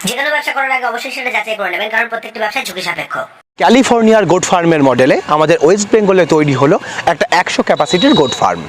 যে কোনো ব্যবসা করার আগে অবশ্যই সেটা যাচাই করে নেবেন, কারণ প্রত্যেকটি ব্যবসা ঝুঁকি সাপেক্ষ। ক্যালিফোর্নিয়ার গোট ফার্মের মডেলে আমাদের ওয়েস্ট বেঙ্গলে তৈরি হলো একটা 100 ক্যাপাসিটির গোট ফার্ম।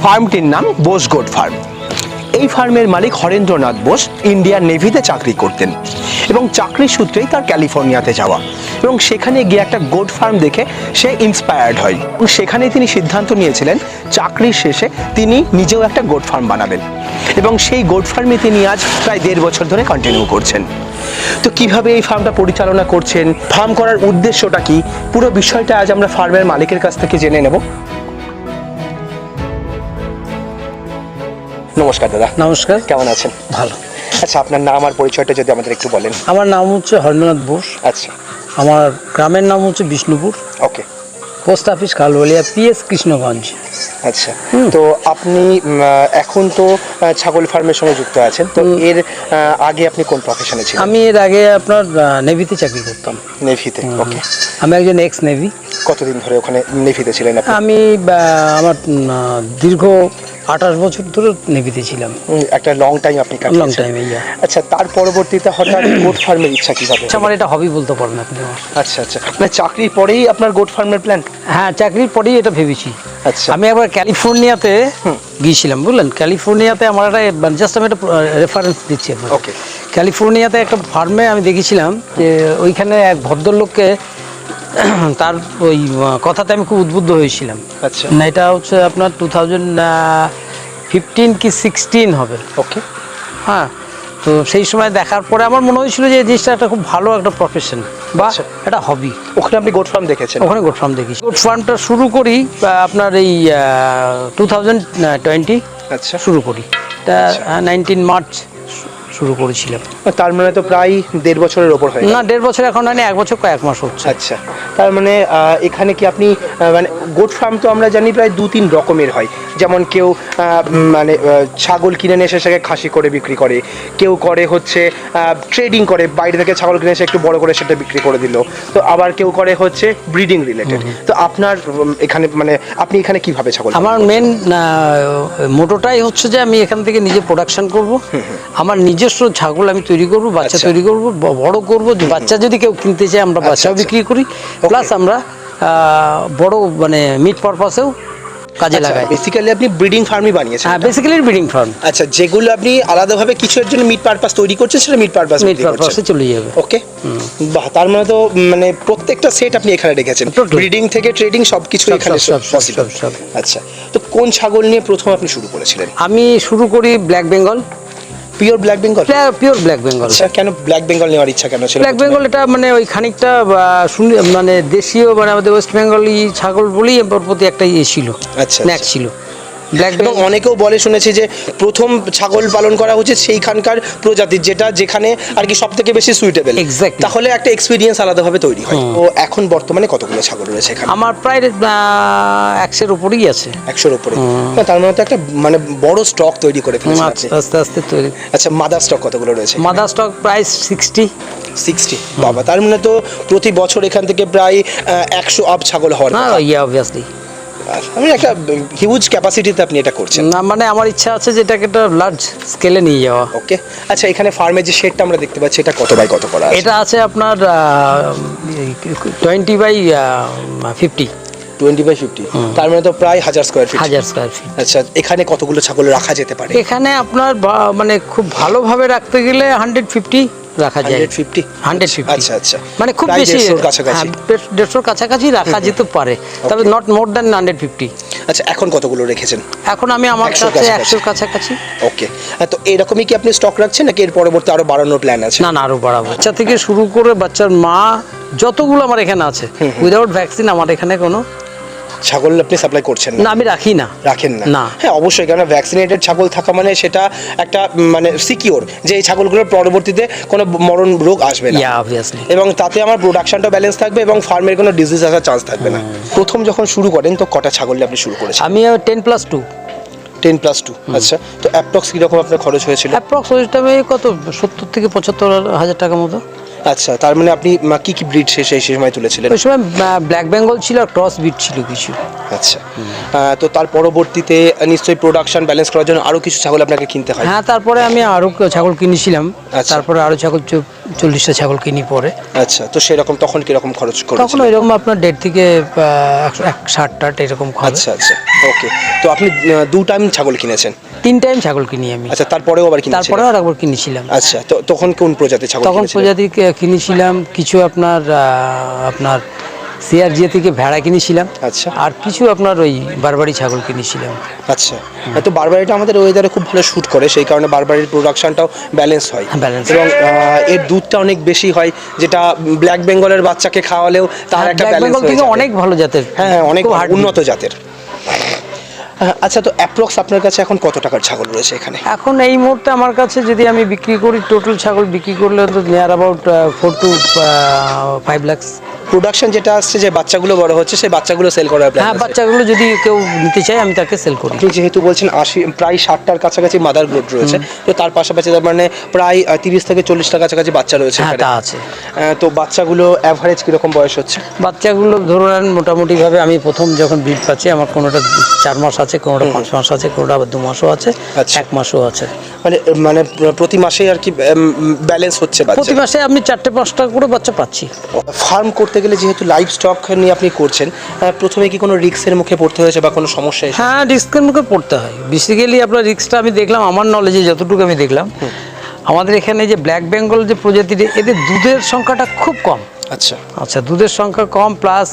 ফার্মটির নাম বোস গোট ফার্ম। এই ফার্মের মালিক হরেন্দ্রনাথ বোস ইন্ডিয়ান নেভিতে চাকরি করতেন এবং চাকরির সূত্রেই তার ক্যালিফোর্নিয়াতে যাওয়া, এবং সেখানে গিয়ে একটা গোট ফার্ম দেখে সে ইন্সপায়ার্ড হয় এবং সেখানেই তিনি সিদ্ধান্ত নিয়েছিলেন চাকরির শেষে তিনি নিজেও একটা গোট ফার্ম বানাবেন, এবং সেই গোট ফার্মে তিনি আজ প্রায় 1.5 বছর ধরে কন্টিনিউ করছেন। তো কিভাবে এই ফার্মটা পরিচালনা করছেন, ফার্ম করার উদ্দেশ্যটা কি, পুরো বিষয়টা আজ আমরা ফার্মের মালিকের কাছ থেকে জেনে নেব। নমস্কার দাদা। নমস্কার। কেমন আছেন? ভালো। আচ্ছা, আপনার নাম আর পরিচয়টা যদি আমাদের একটু বলেন। আমার নাম হচ্ছে হরেন্দ্রনাথ বোস। আচ্ছা। আমার গ্রামের নাম হচ্ছে Bishnupur. Okay. Post office Kalbalia, PS Krishnaganj. আচ্ছা, তো আপনি এখন তো ছাগল ফার্মের সঙ্গে যুক্ত আছেন, তো এর আগে আপনি কোন প্রফেশনে ছিলেন? আমি এর আগে আপনার নেভিতে চাকরি করতাম। নেভিতে? ওকে। আমি একজন এক্স নেভি। কতদিন ধরে ওখানে নেভিতে ছিলেন আপনি? আমি আমার দীর্ঘ 28 বছর ধরে নেভিতে ছিলাম। একটা লং টাইম আপনি কাটিয়েছেন। Long time. আচ্ছা, তার পরবর্তীতে হঠাৎ গোট ফার্মের ইচ্ছা কিভাবে? আমার এটা হবি বলতে পারেন আপনি। আচ্ছা আচ্ছা, মানে চাকরির পরেই আপনার গোট ফার্মের প্ল্যান? হ্যাঁ, চাকরির পরেই এটা ভেবেছি। আচ্ছা। আমি একবার ক্যালিফোর্নিয়াতে গিয়েছিলাম, বুঝলেন। ক্যালিফোর্নিয়াতে আমার একটা জাস্ট আমি একটা রেফারেন্স দিচ্ছি আপনাকে। ওকে। ক্যালিফোর্নিয়াতে একটা ফার্মে আমি দেখেছিলাম যে ওইখানে এক ভদ্রলোককে, তার ওই কথাতে আমি খুব উদ্বুদ্ধ হয়েছিলাম। আচ্ছা। না, এটা হচ্ছে আপনার 2015 কি 16 হবে। ওকে। হ্যাঁ, তো সেই সময় দেখার পরে আমার মনে হয়েছিল যে এই জিনিসটা একটা খুব ভালো একটা প্রফেশন বা একটা হবি। ওখানে আপনি গোট ফার্ম দেখেছেন? ওখানে গোট ফার্ম দেখেছি। গোট ফার্মটা শুরু করি আপনার এই 2020। আচ্ছা। শুরু করি এটা 19 মার্চ শুরু করেছিলাম। তার মানে তো প্রায় 1.5 বছরের ওপর হয়? না, 1.5 বছর এখন হয়নি, 1 বছর কয়েক মাস হচ্ছে। আচ্ছা, তার মানে এখানে কি আপনি মানে গোট ফার্ম তো আমরা জানি প্রায় 2-3 রকমের হয়, যেমন কেউ মানে ছাগল কিনে নিয়ে এসে সেটাকে খাসি করে বিক্রি করে, কেউ করে হচ্ছে ট্রেডিং করে, বাইরে থেকে ছাগল কিনে এসে একটু বড় করে সেটা বিক্রি করে দিল, তো আবার কেউ করে হচ্ছে ব্রিডিং রিলেটেড। তো আপনার এখানে মানে আপনি এখানে কিভাবে ছাগল? আমার মেন মোটোটাই হচ্ছে যে আমি এখান থেকে নিজে প্রোডাকশন করব, আমার নিজস্ব ছাগল আমি তৈরি করব, বাচ্চা তৈরি করব, বড় করব। বাচ্চা যদি কেউ কিনতে চায় আমরা বাচ্চাও বিক্রি করি, প্লাস আমরা বড় মানে মিট পারপাসেও কাজে লাগাই। বেসিক্যালি আপনি ব্রিডিং ফার্মই বানিয়েছেন? হ্যাঁ, বেসিক্যালি ব্রিডিং ফার্ম। আচ্ছা, যেগুলো আপনি আলাদাভাবে কিছুর জন্য মিট পারপাস তৈরি করছেন সেটা মিট পারপাসে চলে যাবে। ওকে, বাহ। তার মানে তো মানে প্রত্যেকটা সেট আপনি এখানে রেখেছেন, ব্রিডিং থেকে ট্রেডিং সবকিছু এখানে পসিবল। আচ্ছা, তো কোন ছাগল নিয়ে প্রথম আপনি শুরু করেছিলেন? আমি শুরু করি black Bengal. Pure black Bengal? Pure black Bengal. আচ্ছা, কেন ব্ল্যাক বেঙ্গল নেওয়ার ইচ্ছা কেন ছিল? ব্ল্যাক বেঙ্গল এটা মানে ওই খানিকটা মানে দেশীয়, মানে আমাদের ওয়েস্ট বেঙ্গলি ছাগল বলেই এর প্রতি একটা ইয়ে ছিল, ন্যাক ছিল। এবং অনেকেও বলে শুনেছি যে প্রথম ছাগল পালন করা উচিত সেইখানকার প্রজাতির, যেখানে আর কি সব থেকে বেশি সুইটেবল। তাহলে একটা এক্সপিরিয়েন্স আলাদাভাবে তৈরি হয়। তো এখন বর্তমানে কতগুলো ছাগল রয়েছে এখানে? আমার প্রায় 100-এর উপরেই আছে। 100-এর উপরে? তার মানে তো একটা মানে বড় স্টক তৈরি করে ফেলেছেন আপনি। আস্তে আস্তে তৈরি। আচ্ছা, মাদার স্টক কতগুলো রয়েছে? মাদার স্টক প্রায় 60। বাবা, তার মানে তো প্রতি বছর এখান থেকে প্রায় 100 আপ ছাগল হওয়ার কথা। ইয়া, অবভিয়াসলি। আমি একটা হিউজ ক্যাপাসিটিতে আপনি এটা করছেন। না, মানে আমার ইচ্ছা আছে যে এটাকে একটা লার্জ স্কেলে নিয়ে যাওয়া। ওকে। আচ্ছা, এখানে ফার্মের যে শেডটা আমরা দেখতে পাচ্ছি এটা কত বাই কত করা আছে? এটা আছে আপনার 20x50। 20x50, তার মানে তো প্রায় 1000 স্কয়ার ফিট। 1000 square feet. আচ্ছা, এখানে কতগুলো ছাগল রাখা যেতে পারে? এখানে আপনার মানে খুব ভালোভাবে রাখতে গেলে 150 রাখা যায়। 150? 150। আচ্ছা আচ্ছা, মানে খুব প্রায় বেশি 150 কাছাকাছি। 150 কাছাকাছি রাখা যেতে পারে, তবে নট মোর দ্যান 150। আচ্ছা, এখন কতগুলো রেখেছেন? এখন আমি আমার 100 কাছে কাছাকাছি। 100 কাছাকাছি। ওকে, তো এরকমই কি আপনি স্টক রাখছেন নাকি এর পরবর্তী আরো বাড়ানোর প্ল্যান আছে? না না, আরো বাড়াবো। বাচ্চা থেকে শুরু করে বাচ্চার মা যতগুলো আমার এখানে আছে, উইদাউট ভ্যাকসিন আমার এখানে কোনো ছাগল আপনি সাপ্লাই করছেন না, আমি রাখি না। রাখেন না? না। হ্যাঁ, অবশ্যই, কারণ ভ্যাকসিনেটেড ছাগল থাকা মানে সেটা একটা মানে সিকিওর যে এই ছাগলগুলোর পরবর্তীতে কোনো মরণ রোগ আসবে না, অবভিয়াসলি। এবং তাতে আমার প্রোডাকশনটা ব্যালেন্স থাকবে এবং ফার্মের কোনো ডিজিজ আসার চান্স থাকবে না। প্রথম যখন শুরু করেন তো কটা ছাগল নিয়ে আপনি শুরু করেছেন? আমি 10+2। 10+2। আচ্ছা, তো অ্যাপ্রক্স কিরকম আপনার খরচ হয়েছিল? অ্যাপ্রক্স ওই টাইমে কত 70 থেকে 75 হাজার টাকা মতো। আচ্ছা, তার মানে আপনি কি কি ব্রিড সেই সময় তুলেছিলেন? ওই সময় ব্ল্যাক বেঙ্গল ছিল আর ক্রস বিট ছিল কিছু। আচ্ছা, তো তার পরবর্তীতে নিশ্চয়ই প্রোডাকশন ব্যালেন্স করার জন্য আরো কিছু ছাগল আপনাকে কিনতে হয়? হ্যাঁ, তারপরে আমি আরো ছাগল কিনেছিলাম। আচ্ছা। তারপরে আরো ছাগল 40টা ছাগল কিনি পরে। আচ্ছা, তো সেরকম তখন কিরকম খরচ তখন করেছিলেন? ওইরকম আপনার 1.5 থেকে 160 এরকম খরচ। আচ্ছা আচ্ছা, ওকে। তো আপনি 2 টাইম ছাগল কিনেছেন? 3 টাইম ছাগল কিনি আমি। আচ্ছা, তারপরেও আবার কিনেছেন? তারপরে আর একবার কিনেছিলাম। আচ্ছা, তো তখন কোন প্রজাতির ছাগল তখন কিনেছিলেন? প্রজাতি কিনেছিলাম কিছু আপনার সিআরজি থেকে ভেড়া কিনেছিলাম। আচ্ছা। আর কিছু আপনার ওই বারবারি ছাগল কিনেছিলাম। আচ্ছা, তো বারবারিটা আমাদের ওয়েদারে খুব ভালো শ্যুট করে, সেই কারণে বারবারির প্রোডাকশনটাও ব্যালেন্স হয়। হ্যাঁ, balance এবং এর দুধটা অনেক বেশি হয়, যেটা ব্ল্যাক বেঙ্গলের বাচ্চাকে খাওয়ালেও তার একটা ব্ল্যাক ব্যালেন্স বেঙ্গল হয়ে থেকে যাবে। অনেক ভালো জাতের। হ্যাঁ, অনেক খুব hard উন্নত জাতের। আচ্ছা, তো অ্যাপ্রক্স আপনার কাছে এখন কত টাকার ছাগল রয়েছে এখানে? এখন এই মুহূর্তে আমার কাছে যদি আমি বিক্রি করি, টোটাল ছাগল বিক্রি করলে তো near about 4 to 5 lakh. Production যেটা আসছে, যে বাচ্চাগুলো বড় হচ্ছে, সেই বাচ্চাগুলো সেল করার প্ল্যান হ্যাঁ, আছে? বাচ্চাগুলো যদি কেউ নিতে চায় আমি তাকে সেল করি। আপনি যেহেতু বলছেন প্রায় 60টার কাছাকাছি মাদার গ্রোথ রয়েছে, তো তার পাশাপাশি তার মানে প্রায় 30 থেকে 40টার কাছাকাছি বাচ্চা রয়েছে হ্যাঁ, এখানে। তা আছে। তো বাচ্চাগুলো অ্যাভারেজ কিরকম বয়স হচ্ছে? বাচ্চাগুলো ধরুন মোটামুটিভাবে আমি প্রথম যখন ব্রিড পাচ্ছি, আমার কোনোটা 4 মাস আছে, কোনোটা 5 মাস আছে, কোনোটা আবার 2 মাসও আছে, আচ্ছা। 1 মাসও আছে। মানে প্রতি মাসেই আর কি ব্যালেন্স হচ্ছে বাচ্চা? প্রতি মাসে আমি 4-5টা করে বাচ্চা পাচ্ছি। ফার্ম করতে গেলে যেহেতু লাইভ স্টক নিয়ে আপনি করছেন, প্রথমে কি কোনো রিস্কের মুখে পড়তে হয়েছে বা কোনো সমস্যা এসেছে? হ্যাঁ, রিস্কের মুখে পড়তে হয়। বেসিক্যালি আপনার রিস্কটা আমি দেখলাম, আমার নলেজে যতটুকু আমি দেখলাম, আমাদের এখানে যে ব্ল্যাক বেঙ্গল যে প্রজাতিটা, এদের দুধের সংখ্যাটা খুব কম। আচ্ছা আচ্ছা, দুধের সংখ্যা কম, প্লাস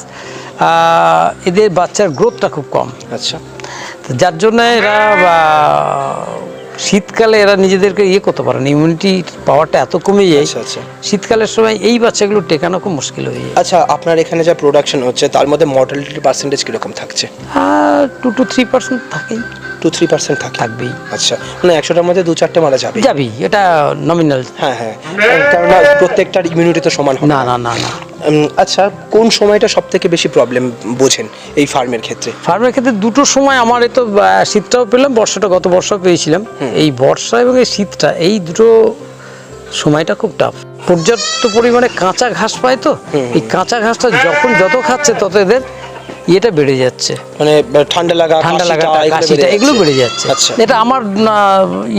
এদের বাচ্চার গ্রোথটা খুব কম। আচ্ছা, তো যার জন্য এরা শীতকালে এরা নিজেদেরকে করতে পারে না, ইমিউনিটি পাওয়ারটা এত কমে যায়। আচ্ছা আচ্ছা। শীতকালের সময় এই বাচ্চাগুলো টেকানো খুব মুশকিল হয়ে যায়। আচ্ছা, আপনার এখানে যা প্রোডাকশন হচ্ছে তার মধ্যে মর্টালিটির পার্সেন্টেজ কিরকম থাকছে? 2 to 3% থাকেই, 2-3% থাকে? থাকবেই। আচ্ছা, মানে 100টার মধ্যে 2-4টে মারা যাবে? যাবি, এটা নমিনাল। হ্যাঁ হ্যাঁ, কারণ প্রত্যেকটার ইমিউনিটি তো সমান হবে না না না না। আচ্ছা, কোন সময়টা সব থেকে বেশি প্রবলেম বোঝেন এই ফার্মের ক্ষেত্রে? ফার্মের ক্ষেত্রে দুটো সময় আমার, এই তো শীতটাও পেলাম, বর্ষাটা গত বর্ষা পেয়েছিলাম। এই বর্ষা এবং এই শীতটা, এই দুটো সময়টা খুব টাফ। পর্যাপ্ত পরিমাণে কাঁচা ঘাস পায়, তো এই কাঁচা ঘাসটা যত খাচ্ছে তত এদের এটা বেড়ে যাচ্ছে, মানে ঠান্ডা লাগা, কাশিটা এগুলো বেড়ে যাচ্ছে। আচ্ছা, এটা আমার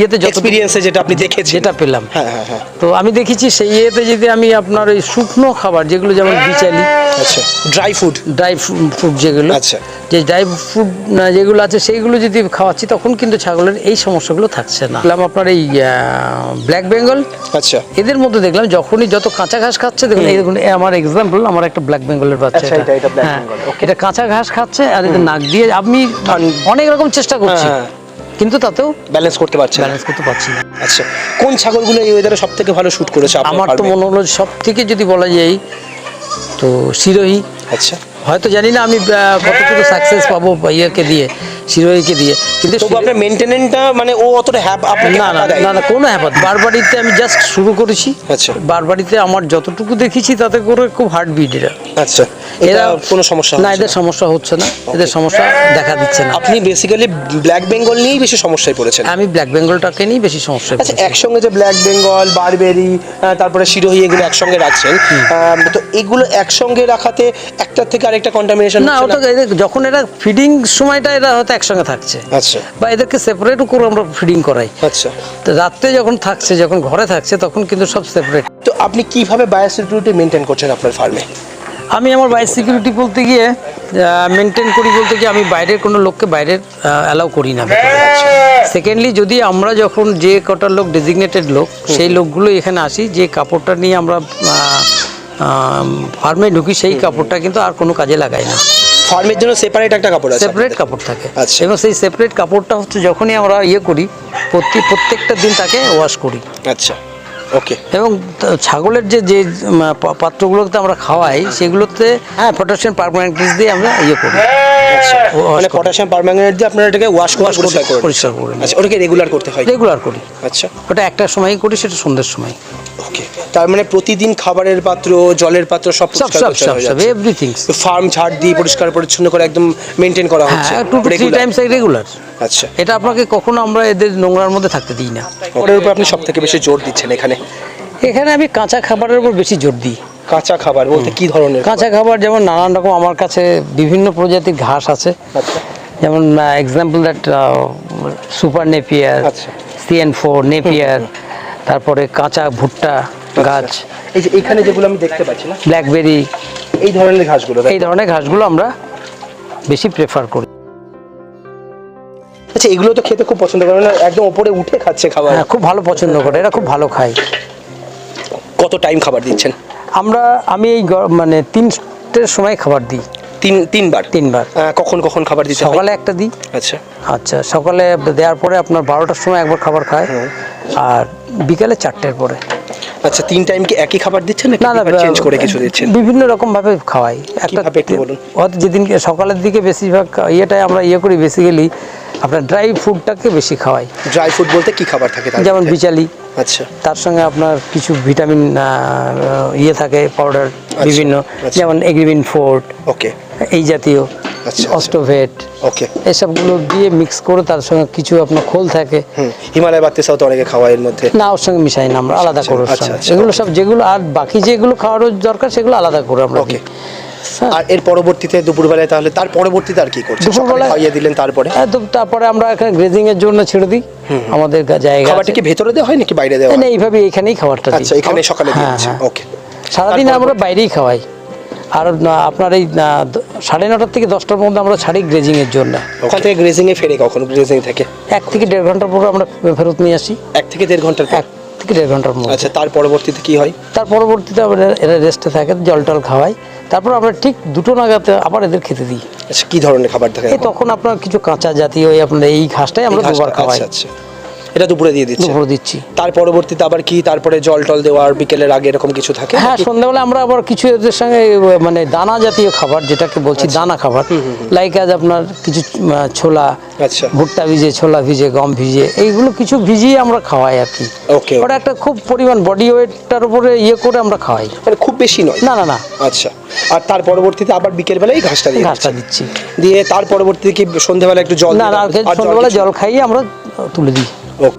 যত এক্সপেরিয়েন্সে যেটা আপনি দেখেছেন, যেটা পেলাম। হ্যাঁ হ্যাঁ হ্যাঁ। তো আমি দেখেছি সেই যদি আমি আপনার ওই শুকনো খাবার যেগুলো, যেমন বিচালি, আচ্ছা, ড্রাই ফুড যেগুলো, আচ্ছা, যে ড্রাই ফুড যেগুলো আছে সেইগুলো যদি খাওয়াচ্ছি, তখন কিন্তু ছাগলের এই সমস্যাগুলো থাকছে না। দেখলাম আপনার এই ব্ল্যাক বেঙ্গল, আচ্ছা, এদের মধ্যে দেখলাম যখনই যত কাঁচা ঘাস খাচ্ছে, দেখুন এই দেখুন, আমার এক্সাম্পল, আমার একটা ব্ল্যাক বেঙ্গলের বাচ্চা, এটা ব্ল্যাক হ্যাঁ, বেঙ্গল, এটা কাঁচা ঘাস খাচ্ছে, আর এদের নাক দিয়ে আমি অনেক রকম চেষ্টা করছি, কিন্তু তাতেও ব্যালেন্স করতে পারছি না। আচ্ছা, কোন ছাগলগুলো এই ওয়েদারে সব থেকে ভালো শুট করেছে আমার তো মনে হলো সব থেকে যদি বলা যায় তো শিরোহী। আচ্ছা, হয়তো জানি না আমি কতটুকু সাকসেস পাবো ইয়েকে দিয়ে, শিরোহীকে দিয়ে, কিন্তু আপনার মেইনটেনেন্সটা মানে ও অতটা না না না না, কোনো হ্যাপাত। বারবাড়িতে আমি জাস্ট শুরু করেছি। আচ্ছা, বারবাড়িতে আমার যতটুকু দেখেছি তাতে করে খুব হার্টবিট এরা। আচ্ছা, এরা কোনো সমস্যা না, এদের সমস্যা হচ্ছে না, এদের সমস্যা দেখা দিচ্ছে না। আপনি বেসিক্যালি ব্ল্যাক বেঙ্গল নিয়েই বেশি সমস্যায় পড়েছেন? আমি ব্ল্যাক বেঙ্গলটাকে নিয়েই বেশি সমস্যায় আচ্ছা, পড়েছি। একসঙ্গে যে ব্ল্যাক বেঙ্গল, বারবেরি, তারপরে শিরোহী, এগুলো একসঙ্গে রাখছেন, তো এগুলো একসঙ্গে রাখাতে একটার থেকে আরেকটা কন্টামিনেশন না, ওটা যখন এরা ফিডিং সময়টা এরা হয়তো একসঙ্গে থাকছে, আচ্ছা, বা এদেরকে সেপারেটও করে আমরা ফিডিং করাই। আচ্ছা, তো রাত্রে যখন থাকছে, যখন ঘরে থাকছে, তখন কিন্তু সব সেপারেট। তো আপনি কিভাবে বায়োসিকিউরিটি মেনটেন করছেন আপনার ফার্মে? আমি আমার বায়োসিকিউরিটি বলতে গিয়ে মেনটেন করি বলতে গিয়ে, আমি বাইরের কোনো লোককে বাইরের অ্যালাউ করি না। সেকেন্ডলি যদি আমরা যখন যে কটা লোক ডেজিগনেটেড লোক সেই লোকগুলো এখানে আসি, যে কাপড়টা নিয়ে আমরা ফার্মে ঢুকি সেই কাপড়টা কিন্তু আর কোনো কাজে লাগাই না। ফার্মের জন্য সেপারেট একটা কাপড় আছে, সেপারেট কাপড় থাকে। আচ্ছা। এবং সেই সেপারেট কাপড়টা হচ্ছে যখনই আমরা করি প্রত্যেকটা দিন তাকে ওয়াশ করি। আচ্ছা, ওকে। এবং ছাগলের যে যে পাত্রগুলোতে আমরা খাওয়াই সেগুলোতে পটাশিয়াম পারম্যাঙ্গানেট দিয়ে আমরা করি। আচ্ছা, মানে পটাশিয়াম পারম্যাঙ্গানেট দিয়ে আপনারা এটাকে ওয়াশ করে পরিষ্কার করে। আচ্ছা, ওটাকে রেগুলার করতে হয়? রেগুলার করি। আচ্ছা, ওটা একটা সময়ই করি, সেটা সন্ধ্যের সময়। ওকে, তার মানে প্রতিদিন খাবারের পাত্র, জলের পাত্র সব এভরিথিং ফার্ম ঝাড় দিয়ে পরিষ্কার পরিচ্ছন্ন করে একদম মেনটেন করা হচ্ছে 2 to 3 টাইমস রেগুলার। আচ্ছা, এটা আপনাকে কখনো আমরা এদের নোংরার মধ্যে থাকতে দিই না। ওটার উপর আপনি সবথেকে বেশি জোর দিচ্ছেন এখানে? এখানে আমি কাঁচা খাবারের উপর বেশি জোর দিই। কাঁচা খাবার বলতে কি ধরনের? কাঁচা খাবার যেমন নানান রকম আমার কাছে বিভিন্ন প্রজাতির ঘাস আছে। আচ্ছা, যেমন example that super Napier, CN4 Napier, তারপরে কাঁচা ভুট্টা গাছ, এই যে এখানে যেগুলো আমি দেখতে পাচ্ছি না, ব্ল্যাকবেরি, এই ধরনের ঘাসগুলো আমরা বেশি প্রেফার করি। আচ্ছা, এগুলো তো খেতে খুব পছন্দ করে না, একদম উপরে উঠে খাচ্ছে খাবার? হ্যাঁ, খুব ভালো পছন্দ করে, এরা খুব ভালো খায়। কত টাইম খাবার দিচ্ছেন? আমি এই মানে 3টের সময় খাবার দিই। তিনবার? কখন কখন খাবার দিতে হয়? সকালে একটা দিই। আচ্ছা আচ্ছা, সকালে দেওয়ার পরে আপনার 12টার সময় একবার খাবার খায়, আর বিকালে 4টের পরে। আচ্ছা, 3 টাইম কি একই খাবার দিচ্ছেন নাকি চেঞ্জ করে কিছু দিচ্ছেন? বিভিন্ন রকম ভাবে খাওয়াই। একটু বলুন। যেদিন সকালের দিকে বেশিরভাগ আমরা করি বেসিক্যালি আপনার ড্রাই ফুডটাকে বেশি খাওয়াই। ড্রাই ফুড বলতে কি খাবার থাকে? যেমন বিচালি, আচ্ছা, তার সঙ্গে আপনার কিছু ভিটামিন থাকে পাউডার বিভিন্ন, যেমন এগ্রিমিন ফোর্ট, ওকে, এই জাতীয়, অস্টোভেট, ওকে, এসবগুলো দিয়ে মিক্স করে তার সঙ্গে কিছু আপনার খোল থাকে। হিমালয় বাত্তিসাও তো অনেকে খাওয়ায় এর মধ্যে? না, ওর সঙ্গে মিশাই না আমরা, আলাদা করে। এগুলো সব যেগুলো আর বাকি যেগুলো খাওয়ানোর দরকার সেগুলো আলাদা করে আমরা। ওকে। আর এর পরবর্তীতে দুপুরবেলায় তাহলে তার পরবর্তীতে আর কি করছেন? দুপুরবেলায় খাইয়ে দিলেন, তারপরে আমরা এখানে গ্রেজিং এর জন্য ছেড়ে দিই। আমাদের জায়গা খাবারটা কি ভেতরে দেওয়া হয় নাকি বাইরে দেওয়া হয়? না, এইভাবে এখানেই খাবারটা দিই। আচ্ছা, এখানে সকালে দিচ্ছি। ওকে। সারাদিন আমরা বাইরেই খাওয়াই। আর আপনার এই 9:30 থেকে 10টার মধ্যে আমরা ছাড়ি গ্রেজিং এর জন্য। ওখান থেকে গ্রেজিং এ ফেরে কখন? গ্রেজিং থেকে 1 থেকে 1.5 ঘন্টা পরে আমরা ফেরত নিয়ে আসি। 1 থেকে 1.5 ঘন্টার পর? 1 থেকে 1.5 ঘন্টার মধ্যে। আচ্ছা, তার পরবর্তীতে কি হয়? তার পরবর্তীতে আমরা এরা রেস্টে থাকে, জল টল খাওয়াই। তারপর আমরা ঠিক 2টো নাগাদ আবার এদের খেতে দিই। আচ্ছা, কি ধরনের খাবার থাকে? তখন আপনার কিছু কাঁচা জাতীয় আপনার এই ঘাসটাই আমরা দুবার খাওয়াই। আচ্ছা, এটা দুপুরে দিয়ে দিচ্ছি? দুপুরে দিচ্ছি। তার পরবর্তীতে আবার কি? তারপরে জল টল দেওয়া আর বিকেলের আগে এরকম কিছু থাকে? হ্যাঁ, সন্ধ্যাবেলা আমরা আবার কিছু এদের সঙ্গে মানে দানা জাতীয় খাবার, যেটাকে বলছি দানা খাবার, লাইক আজ আপনার কিছু ছোলা, আচ্ছা, ভুট্টা ভিজে, ছোলা ভিজে, গম ভিজে, এইগুলো কিছু ভিজিয়ে আমরা খাওয়াই আর কি। ওকে। ওটা একটা খুব পরিমাণ বডি ওয়েটটার উপরে করে আমরা খাওয়াই, মানে খুব বেশি নয়? না না না। আচ্ছা, আর তার পরবর্তীতে আবার বিকেলবেলায় ঘাসটা দিচ্ছি। দিয়ে তার পরবর্তীতে কি সন্ধ্যাবেলা একটু জল? না, সন্ধ্যাবেলা জল খাইয়ে আমরা তুলে দিই।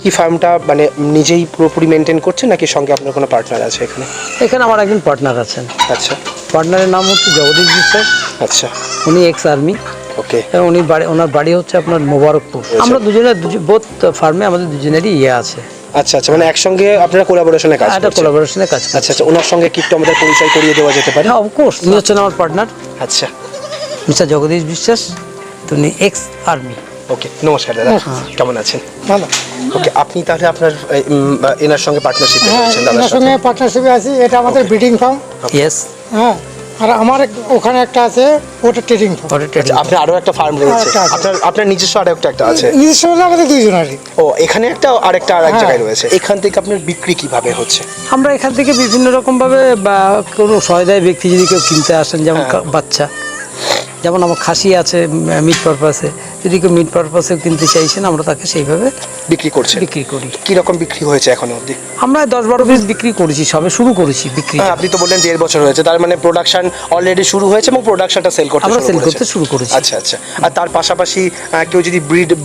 কি ফার্মটা মানে নিজেই পুরোপুরি মেনটেন করছেন নাকি সঙ্গে আপনার কোনো পার্টনার আছে এখানে? এখানে আমার একজন পার্টনার আছেন। আচ্ছা, পার্টনারের নাম হচ্ছে জগদীশ বিশ্বাস। আচ্ছা, উনি এক্স আর্মি। ওকে। এবং ওনার বাড়ি হচ্ছে আপনার মোবারকপুর। আমরা বোথ ফার্মে আমাদের দুজনেরই আছে। আচ্ছা আচ্ছা, মানে একসঙ্গে আপনারা কোলাবোরেশনে কাজ করছেন? কোলাবোরেশনে কাজ। আচ্ছা আচ্ছা, ওনার সঙ্গে কি একটু আমাদের পরিচয় করিয়ে দেওয়া যেতে পারে? হ্যাঁ, অফকোর্স। উনি হচ্ছেন আমার পার্টনার। আচ্ছা, মিস্টার জগদীশ বিশ্বাস, উনি এক্স আর্মি। ওকে, নমস্কার দাদা, কেমন আছেন? ভালো। ওকে, আপনি তাহলে আপনার এনার সঙ্গে পার্টনারশিপে আছেন? দাদার সঙ্গে পার্টনারশিপে আছি। এটা আমাদের ব্রিডিং ফার্ম। ইয়েস। হ্যাঁ, আর আমার ওখানে একটা আছে, ওটা ট্রেডিং ফার্ম। আপনার আরো একটা ফার্ম রয়েছে? আপনার নিজস্ব আরো একটা আছে? নিজস্ব হলে আমাদের দুইজনেরই। ও, এখানে একটা আরেকটা আরেক জায়গায় রয়েছে। এখান থেকে আপনার বিক্রি কিভাবে হচ্ছে? আমরা এখান থেকে বিভিন্ন রকম ভাবে, বা কোনো সহায়তায় ব্যক্তি যদি কেউ কিনতে আসেন, যেমন বাচ্চা, যেমন আমার খাসি আছে মিট পারপাসে, যদি কেউ মিট পারপাসে কিনতে চাইছেন আমরা তাকে সেইভাবে বিক্রি করি। কিরকম বিক্রি হয়েছে এখনো অবধি? আমরা 10-12 পিস বিক্রি করেছি, সবে শুরু করেছি বিক্রি। আপনি তো বললেন 1.5 বছর হয়েছে, তার মানে প্রোডাকশন অলরেডি শুরু হয়েছে এবং প্রোডাকশনটা সেল করতে শুরু করেছি। আচ্ছা আচ্ছা, আর তার পাশাপাশি কেউ যদি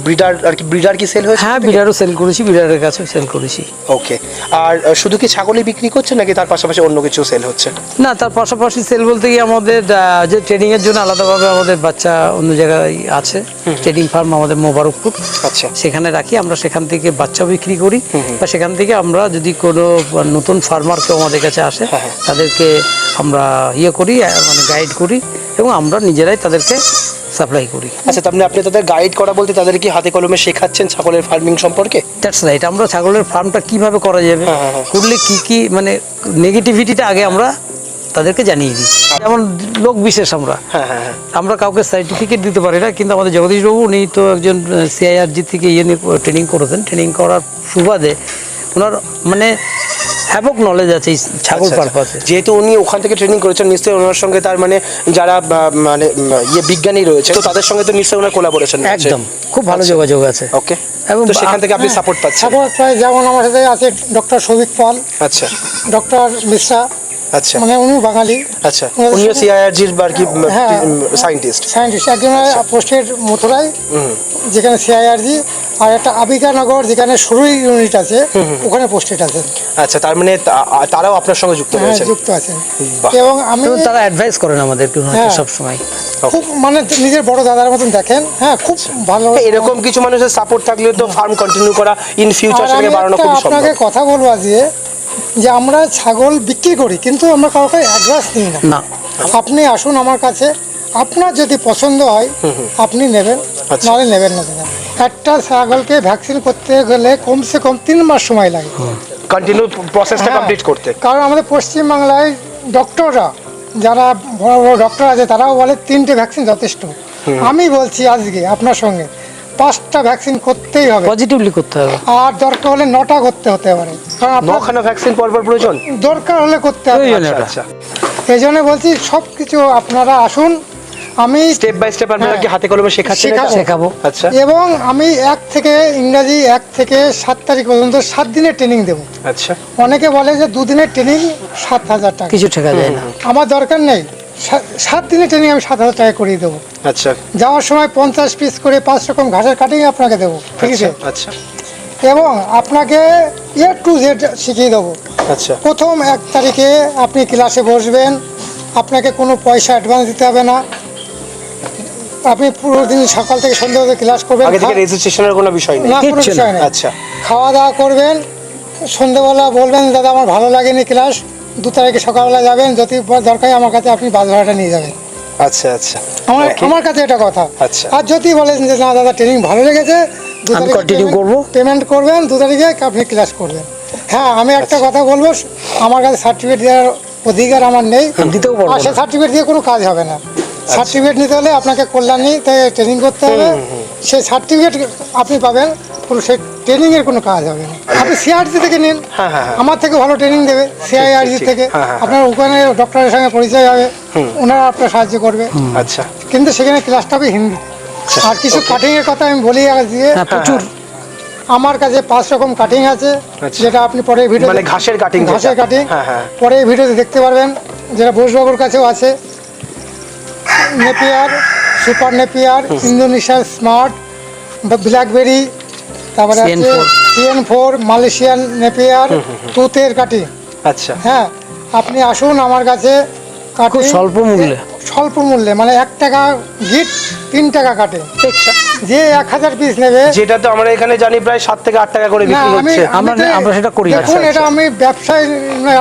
ব্রিডার কি সেল হয়েছে? হ্যাঁ, ব্রিডারও সেল করেছি, ব্রিডারের কাছেও সেল করেছি। ওকে, আর শুধু কি ছাগলই বিক্রি করছে নাকি তার পাশাপাশি অন্য কিছু সেল হচ্ছে? না, তার পাশাপাশি সেল বলতে গিয়ে আমাদের যে ট্রেডিং এর জন্য আলাদাভাবে আমাদের বাচ্চা অন্য জায়গায় আছে, ট্রেডিং ফার্ম আমাদের মোবারকপুর। আচ্ছা, সেখানে রাখি আমরা, সেখান থেকে বাচ্চা বিক্রি করি, বা সেখান থেকে আমরা যদি কোনো নতুন ফার্মার কেউ আমাদের কাছে আসে তাদেরকে আমরা করি, মানে গাইড করি, এবং আমরা নিজেরাই তাদেরকে সাপ্লাই করি। আচ্ছা, তার মানে আপনি তাদের গাইড করা বলতে তাদের কি হাতে কলমে শেখাচ্ছেন ছাগলের ফার্মিং সম্পর্কে? That's right. আমরা ছাগলের ফার্মটা কিভাবে করা যাবে, করলে কি কি মানে নেগেটিভিটিটা আগে আমরা তাদেরকে জানিয়ে দিই। যেমন লোক বিশেষ আমরা কাউকে সার্টিফিকেট দিতে পারি না, কিন্তু আমাদের জগদীশবাবু উনি তো একজন সিআইআরজি থেকে ইয়ে নিয়ে ট্রেনিং করেছেন। ট্রেনিং করার সুবাদে ওনার মানে হ্যাভক নলেজ আছে এই ছাগল পারপাসে। যেহেতু উনি ওখান থেকে ট্রেনিং করেছেন, নিশ্চয়ই ওনার সঙ্গে তার মানে যারা মানে ইয়ে বিজ্ঞানী রয়েছে, তো তাদের সঙ্গে তো নিশ্চয়ই ওনার কোলাবোরেশন আছে। একদম, খুব ভালো যোগাযোগ আছে। ওকে, এবং তো সেখান থেকে আপনি সাপোর্ট পাচ্ছেন? সাপোর্ট পাই, যেমন আমার সাথে আছে ডক্টর সৌভিক পাল, আচ্ছা, ডক্টর মিশ্রা, আচ্ছা, মানে উনি বাঙালি, আচ্ছা, উনিও সিআইআরজির আর কি সায়েন্টিস্ট। একজন পোস্টের মথুরায় যেখানে সিআইআরজি, আর একটা আবিকানগর যেখানে শুরুই ইউনিট আছে ওখানে পোস্টেড আছেন। আচ্ছা, তার মানে তারাও আপনার সঙ্গে যুক্ত রয়েছেন? যুক্ত আছেন, এবং আমি তারা অ্যাডভাইস করেন আমাদেরকে সব সময়। খুব মানে নিজের বড় দাদার মতন দেখেন। হ্যাঁ, খুব ভালো। এরকম কিছু মানুষের সাপোর্ট থাকলে তো ফার্ম কন্টিনিউ করা ইন ফিউচার সেটাকে বাড়ানো খুব সম্ভব। আপনাকে কথা বলবো আজকে যে আমরা ছাগল বিক্রি করি, কিন্তু আমরা কাউকে অ্যাডভান্স নিই না। আপনি আসুন আমার কাছে, আপনার যদি পছন্দ হয় আপনি নেবেন, নাহলে নেবেন না। একটা ছাগলকে ভ্যাকসিন করতে গেলে কমসে কম 3 মাস সময় লাগে কন্টিনিউ প্রসেসটা কমপ্লিট করতে। কারণ আমাদের পশ্চিমবাংলায় ডক্টররা, যারা বড় বড় ডক্টর আছে, তারাও বলে 3টে ভ্যাকসিন যথেষ্ট। আমি বলছি আজকে আপনার সঙ্গে 5টা ভ্যাকসিন করতেই হবে, পজিটিভলি করতে হবে, আর দরকার হলে 9টা করতে হতে পারে। কারণ আপনার ভ্যাকসিন পরপর প্রয়োজন, দরকার হলে করতে হবে। আচ্ছা, এই জন্য বলছি সব কিছু আপনারা আসুন, আমি স্টেপ বাই স্টেপ আপনারা কি হাতে কলমে শেখাবো। আচ্ছা, এবং আমি ইংরাজি 1 থেকে 7 তারিখ পর্যন্ত 7 দিনের ট্রেনিং দেবো। আচ্ছা, অনেকে বলে যে 2 দিনের ট্রেনিং 7,000 টাকা, কিছু শেখা যায় না। আমার দরকার নেই, 7 দিনের ট্রেনিং আমি 7,000 টাকা করিয়ে দেবো। আচ্ছা, যাওয়ার সময় 50 পিস করে 5 রকম ঘাসের কাটিং আপনাকে দেবো, ঠিক আছে? আচ্ছা, এবং আপনাকে A to Z শিখিয়ে দেবো। আচ্ছা, প্রথম 1 তারিখে আপনি ক্লাসে বসবেন, আপনাকে কোনো পয়সা অ্যাডভান্স দিতে হবে না। আপনি পুরো দিন সকাল থেকে সন্ধ্যা পর্যন্ত ক্লাস করবেন, আগে থেকে রেজিস্ট্রেশনের কোনো বিষয় নেই? না, কোনো বিষয় নেই। আচ্ছা, খাওয়া দাওয়া করবেন, সন্ধ্যেবেলা বলবেন দাদা আমার ভালো লাগেনি ক্লাস, 2 তারিখে সকালবেলা যাবেন, যদি দরকার আমার কাছে আপনি বাস ভাড়াটা নিয়ে যাবেন। আচ্ছা, আচ্ছা, আমার কাছে এটা কথা। আচ্ছা, আর যদি বলেন যে না দাদা ট্রেনিং ভালো লেগেছে, 2 তারিখে কন্টিনিউ করব, পেমেন্ট করবেন, 2 তারিখে আপনি ক্লাস করবেন। হ্যাঁ, আমি একটা কথা বলবো, আমার কাছে সার্টিফিকেট দেওয়ার অধিকার আমার নেই, দিতেও পারবো আর সেই না। সার্টিফিকেট দিয়ে কোনো কাজ হবে না। সার্টিফিকেট নিতে হলে আপনাকে কল্যাণী ট্রেনিং করতে হবে, সেই সার্টিফিকেট আপনি পাবেন, পুরো সেই ট্রেনিংয়ের কোনো কাজ হবে না। আপনি সিআরজি থেকে নিন, আমার থেকে ভালো ট্রেনিং দেবে সিআইআরজি থেকে। আপনার ওখানে ডক্টরের সঙ্গে পরিচয় হবে, ওনারা আপনার সাহায্য করবে। আচ্ছা, কিন্তু সেখানে ক্লাসটা হবে হিন্দি। আর কিছু কাটিংয়ের কথা আমি বলি আজকে, প্রচুর আমার কাছে 5 রকম কাটিং আছে, যেটা আপনি পরে ভিডিও, মানে ঘাসের কাটিং, পরে ভিডিওতে দেখতে পারবেন, যেটা বোসবাবুর কাছেও আছে। Napier, super Napier, Indonesian smart, blackberry, তারপরে আছে CN4 মালয়েশিয়ান নেপিয়ার, তুতের কাটিং। আচ্ছা, হ্যাঁ, আপনি আসুন আমার কাছে, খুব স্বল্প মূল্যে, মানে 1 টাকা গিট 3 টাকা কাটে। যে 1000 পিস নেবে, যেটা তো আমরা এখানে জানি প্রায় 7 থেকে 8 টাকা করে বিক্রি হচ্ছে, আমরা সেটা করি। দেখুন, এটা আমি ব্যবসায়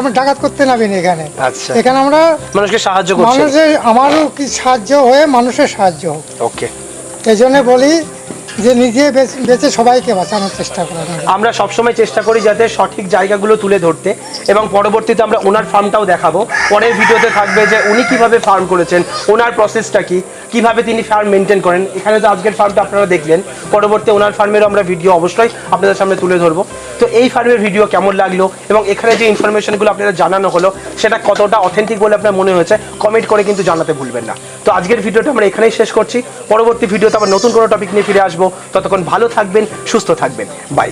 আমি ডাকাত করতে নামিনি এখানে। আচ্ছা, এখানে আমরা মানুষকে সাহায্য করছি, মানুষের, আমারও কি সাহায্য হয়ে মানুষের সাহায্য হোক। ওকে, এই জন্য বলি যে নিজে বেঁচে সবাইকে বাঁচানোর চেষ্টা করা। আমরা সবসময় চেষ্টা করি যাতে সঠিক জায়গাগুলো তুলে ধরতে, এবং পরবর্তীতে আমরা ওনার ফার্মটাও দেখাবো। পরের ভিডিওতে থাকবে যে উনি কিভাবে ফার্ম করেছেন, ওনার প্রসেসটা কি, কিভাবে তিনি ফার্ম মেনটেন করেন। এখানে তো আজকের ফার্মটা আপনারা দেখলেন, পরবর্তী ওনার ফার্মেরও আমরা ভিডিও অবশ্যই আপনাদের সামনে তুলে ধরবো। তো এই ফার্মের ভিডিও কেমন লাগলো, এবং এখানে যে ইনফরমেশনগুলো আপনাদের জানানো হলো সেটা কতটা অথেন্টিক বলে আপনার মনে হয়েছে, কমেন্ট করে কিন্তু জানাতে ভুলবেন না। তো আজকের ভিডিওটা আমরা এখানেই শেষ করছি। পরবর্তী ভিডিওতে আবার নতুন কোনো টপিক নিয়ে ফিরে আসবো। ততক্ষণ ভালো থাকবেন, সুস্থ থাকবেন, বাই।